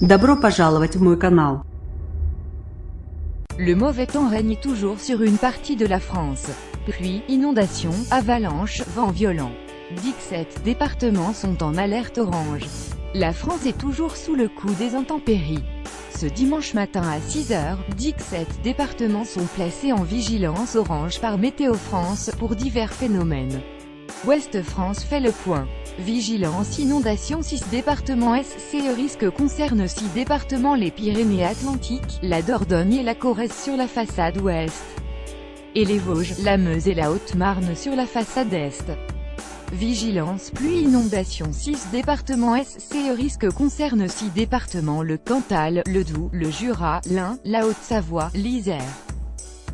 Добро пожаловать в мой канал. Le mauvais temps règne toujours sur une partie de la France. Pluie, inondations, avalanches, vents violents. 17 départements sont en alerte orange. La France est toujours sous le coup des intempéries. Ce dimanche matin à 6h, 17 départements sont placés en vigilance orange par Météo France pour divers phénomènes. Ouest France fait le point. Vigilance inondation 6 départements SC. Le risque concerne 6 départements: les Pyrénées-Atlantiques, la Dordogne et la Corrèze sur la façade ouest, et les Vosges, la Meuse et la Haute-Marne sur la façade est. Vigilance pluie inondation 6 départements SC. Le risque concerne 6 départements: le Cantal, le Doubs, le Jura, l'Ain, la Haute-Savoie, l'Isère.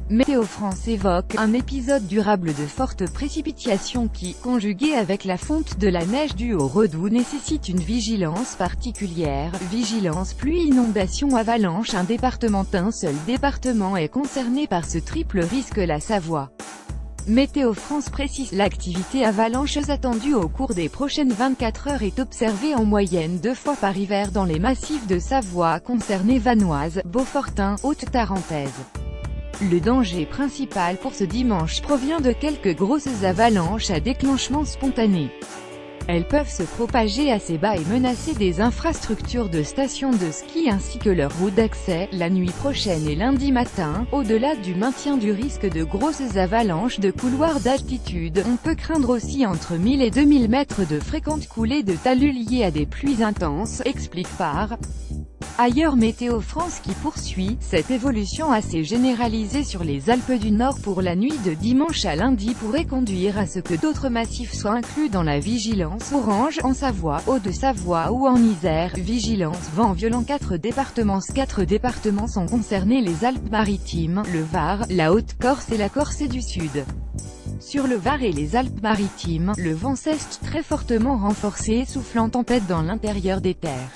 Météo France évoque un épisode durable de fortes précipitations qui, conjugué avec la fonte de la neige due au redoux, nécessite une vigilance particulière. Vigilance pluie inondation avalanche. Un seul département est concerné par ce triple risque: la Savoie. Météo France précise: l'activité avalancheuse attendue au cours des prochaines 24 heures est observée en moyenne 2 fois par hiver dans les massifs de Savoie concernés: Vanoise, Beaufortain, Haute-Tarentaise. Le danger principal pour ce dimanche provient de quelques grosses avalanches à déclenchement spontané. Elles peuvent se propager assez bas et menacer des infrastructures de stations de ski ainsi que leurs routes d'accès. La nuit prochaine et lundi matin, au-delà du maintien du risque de grosses avalanches de couloirs d'altitude, on peut craindre aussi entre 1000 et 2000 mètres de fréquentes coulées de talus liées à des pluies intenses, explique par ailleurs Météo France, qui poursuit: cette évolution assez généralisée sur les Alpes du Nord pour la nuit de dimanche à lundi pourrait conduire à ce que d'autres massifs soient inclus dans la vigilance orange, en Savoie, Haute-Savoie ou en Isère. Vigilance vent violent 4 départements sont concernés: les Alpes-Maritimes, le Var, la Haute-Corse et la Corse du Sud. Sur le Var et les Alpes-Maritimes, le vent s'est très fortement renforcé, soufflant tempête dans l'intérieur des terres.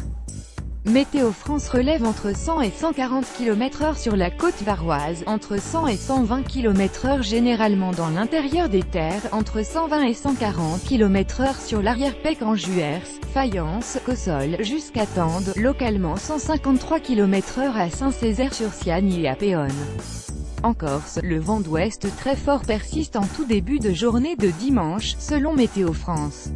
Météo France relève entre 100 et 140 km/h sur la côte varoise, entre 100 et 120 km/h généralement dans l'intérieur des terres, entre 120 et 140 km/h sur l'arrière-Pec en Juers, Fayence, Cossol, jusqu'à Tende, localement 153 km/h à Saint-Césaire-sur-Siagne et à Péonne. En Corse, le vent d'ouest très fort persiste en tout début de journée de dimanche, selon Météo France.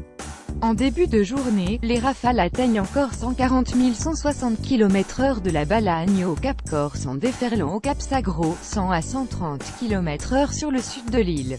En début de journée, les rafales atteignent encore 140 160 km/h de la Balagne au Cap Corse en déferlant au Cap Sagro, 100 à 130 km/h sur le sud de l'île.